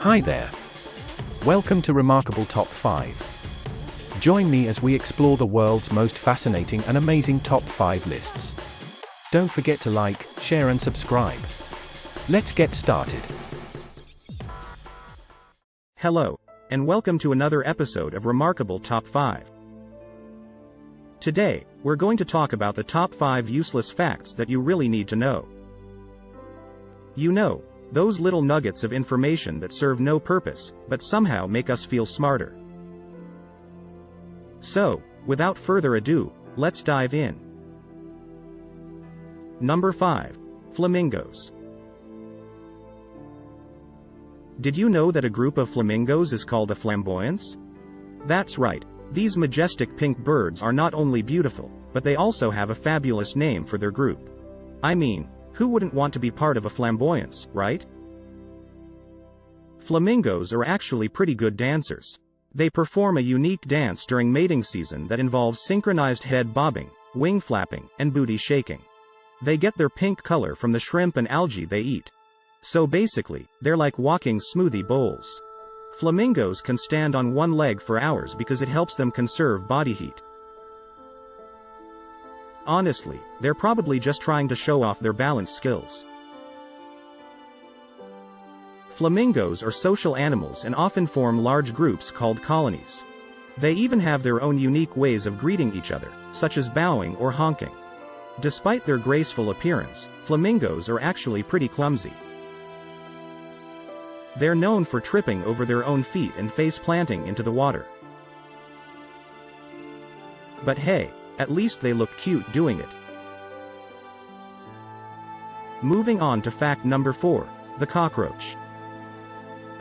Hi there. Welcome to Remarkable Top 5. Join me as we explore the world's most fascinating and amazing top 5 lists. Don't forget to like, share and subscribe. Let's get started. Hello, and welcome to another episode of Remarkable Top 5. Today, we're going to talk about the top 5 useless facts that you really need to know. You know, those little nuggets of information that serve no purpose, but somehow make us feel smarter. So, without further ado, let's dive in. Number 5. Flamingos. Did you know that a group of flamingos is called a flamboyance? That's right, these majestic pink birds are not only beautiful, but they also have a fabulous name for their group. I mean, who wouldn't want to be part of a flamboyance, right? Flamingos are actually pretty good dancers. They perform a unique dance during mating season that involves synchronized head bobbing, wing flapping, and booty shaking. They get their pink color from the shrimp and algae they eat. So basically, they're like walking smoothie bowls. Flamingos can stand on one leg for hours because it helps them conserve body heat. Honestly, they're probably just trying to show off their balance skills. Flamingos are social animals and often form large groups called colonies. They even have their own unique ways of greeting each other, such as bowing or honking. Despite their graceful appearance, flamingos are actually pretty clumsy. They're known for tripping over their own feet and face planting into the water. But hey, at least they look cute doing it. Moving on to fact number 4, the cockroach.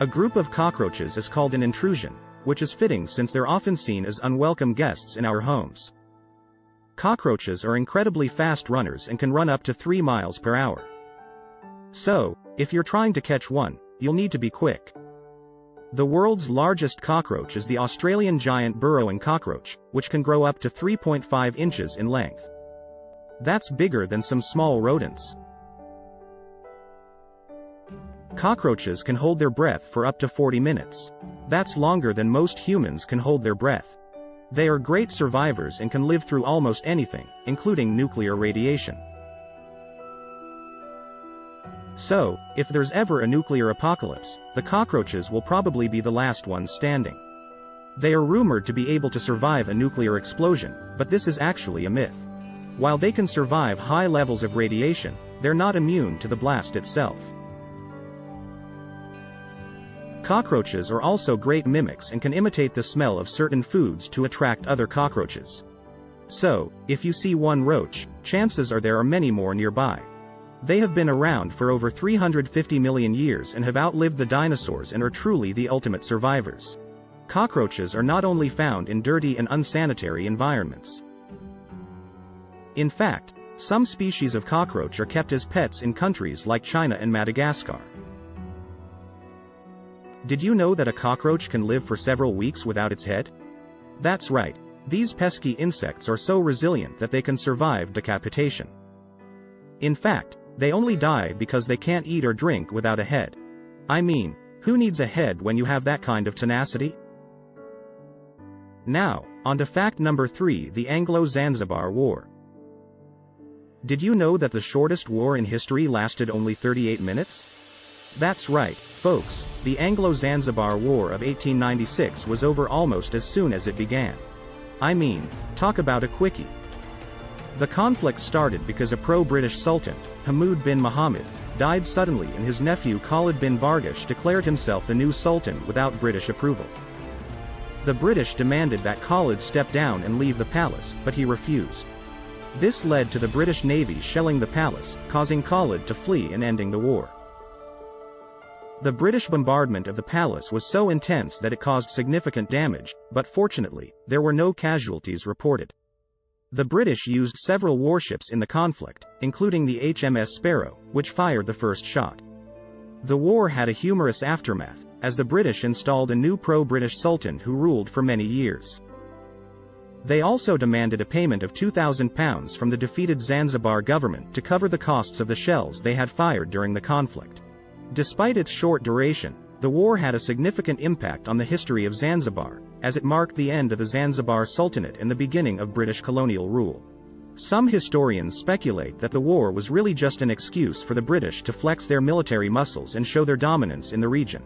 A group of cockroaches is called an intrusion, which is fitting since they're often seen as unwelcome guests in our homes. Cockroaches are incredibly fast runners and can run up to 3 miles per hour. So, if you're trying to catch one, you'll need to be quick. The world's largest cockroach is the Australian giant burrowing cockroach, which can grow up to 3.5 inches in length. That's bigger than some small rodents. Cockroaches can hold their breath for up to 40 minutes. That's longer than most humans can hold their breath. They are great survivors and can live through almost anything, including nuclear radiation. So, if there's ever a nuclear apocalypse, the cockroaches will probably be the last ones standing. They are rumored to be able to survive a nuclear explosion, but this is actually a myth. While they can survive high levels of radiation, they're not immune to the blast itself. Cockroaches are also great mimics and can imitate the smell of certain foods to attract other cockroaches. So, if you see one roach, chances are there are many more nearby. They have been around for over 350 million years and have outlived the dinosaurs and are truly the ultimate survivors. Cockroaches are not only found in dirty and unsanitary environments. In fact, some species of cockroach are kept as pets in countries like China and Madagascar. Did you know that a cockroach can live for several weeks without its head? That's right, these pesky insects are so resilient that they can survive decapitation. In fact, they only die because they can't eat or drink without a head. I mean, who needs a head when you have that kind of tenacity? Now, on to fact number 3, the Anglo-Zanzibar War. Did you know that the shortest war in history lasted only 38 minutes? That's right, folks, the Anglo-Zanzibar War of 1896 was over almost as soon as it began. I mean, talk about a quickie. The conflict started because a pro-British Sultan, Hamoud bin Mohammed, died suddenly and his nephew Khalid bin Bargash declared himself the new Sultan without British approval. The British demanded that Khalid step down and leave the palace, but he refused. This led to the British Navy shelling the palace, causing Khalid to flee and ending the war. The British bombardment of the palace was so intense that it caused significant damage, but fortunately, there were no casualties reported. The British used several warships in the conflict, including the HMS Sparrow, which fired the first shot. The war had a humorous aftermath, as the British installed a new pro-British Sultan who ruled for many years. They also demanded a payment of £2,000 from the defeated Zanzibar government to cover the costs of the shells they had fired during the conflict. Despite its short duration, The war had a significant impact on the history of Zanzibar, as it marked the end of the Zanzibar Sultanate and the beginning of British colonial rule. Some historians speculate that the war was really just an excuse for the British to flex their military muscles and show their dominance in the region.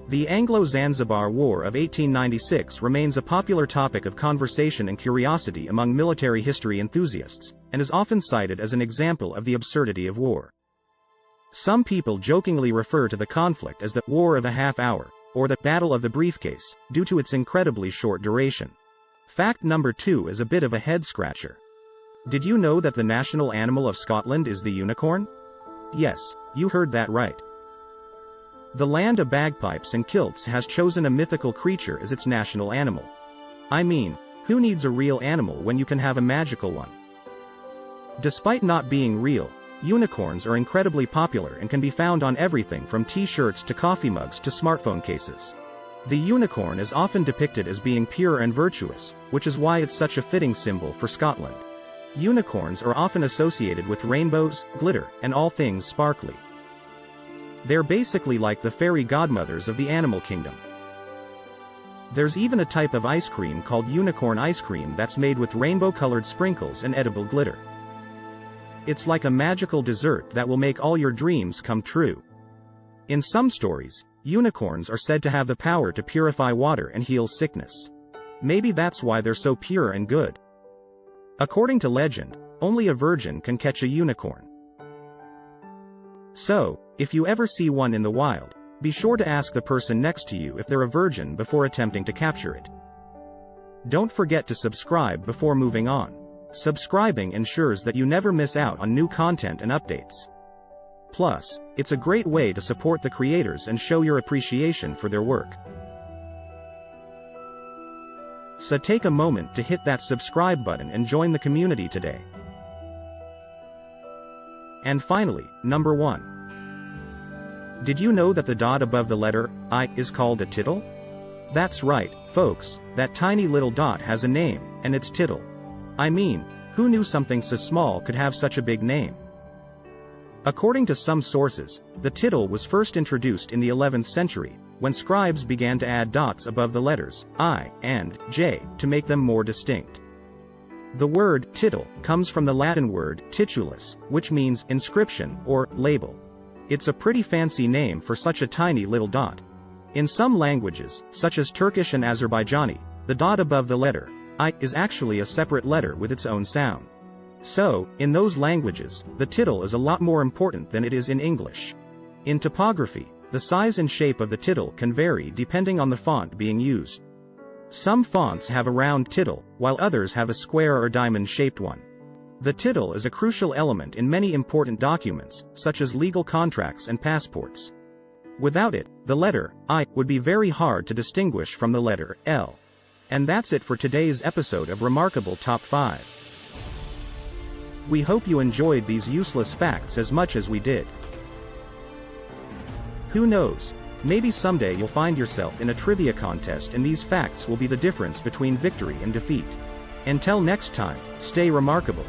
The Anglo-Zanzibar War of 1896 remains a popular topic of conversation and curiosity among military history enthusiasts, and is often cited as an example of the absurdity of war. Some people jokingly refer to the conflict as the War of a Half Hour, or the Battle of the Briefcase, due to its incredibly short duration. Fact number 2 is a bit of a head-scratcher. Did you know that the national animal of Scotland is the unicorn? Yes, you heard that right. The land of bagpipes and kilts has chosen a mythical creature as its national animal. I mean, who needs a real animal when you can have a magical one? Despite not being real, unicorns are incredibly popular and can be found on everything from t-shirts to coffee mugs to smartphone cases. The unicorn is often depicted as being pure and virtuous, which is why it's such a fitting symbol for Scotland. Unicorns are often associated with rainbows, glitter, and all things sparkly. They're basically like the fairy godmothers of the animal kingdom. There's even a type of ice cream called unicorn ice cream that's made with rainbow-colored sprinkles and edible glitter. It's like a magical dessert that will make all your dreams come true. In some stories, unicorns are said to have the power to purify water and heal sickness. Maybe that's why they're so pure and good. According to legend, only a virgin can catch a unicorn. So, if you ever see one in the wild, be sure to ask the person next to you if they're a virgin before attempting to capture it. Don't forget to subscribe before moving on. Subscribing ensures that you never miss out on new content and updates. Plus, it's a great way to support the creators and show your appreciation for their work. So take a moment to hit that subscribe button and join the community today. And finally, number 1. Did you know that the dot above the letter I is called a tittle? That's right, folks, that tiny little dot has a name, and it's tittle. I mean, who knew something so small could have such a big name? According to some sources, the tittle was first introduced in the 11th century, when scribes began to add dots above the letters I and J to make them more distinct. The word tittle comes from the Latin word titulus, which means inscription or label. It's a pretty fancy name for such a tiny little dot. In some languages, such as Turkish and Azerbaijani, the dot above the letter I is actually a separate letter with its own sound. So, in those languages, the tittle is a lot more important than it is in English. In typography, the size and shape of the tittle can vary depending on the font being used. Some fonts have a round tittle, while others have a square or diamond-shaped one. The tittle is a crucial element in many important documents, such as legal contracts and passports. Without it, the letter I would be very hard to distinguish from the letter L. And that's it for today's episode of Remarkable Top 5. We hope you enjoyed these useless facts as much as we did. Who knows, maybe someday you'll find yourself in a trivia contest and these facts will be the difference between victory and defeat. Until next time, stay remarkable.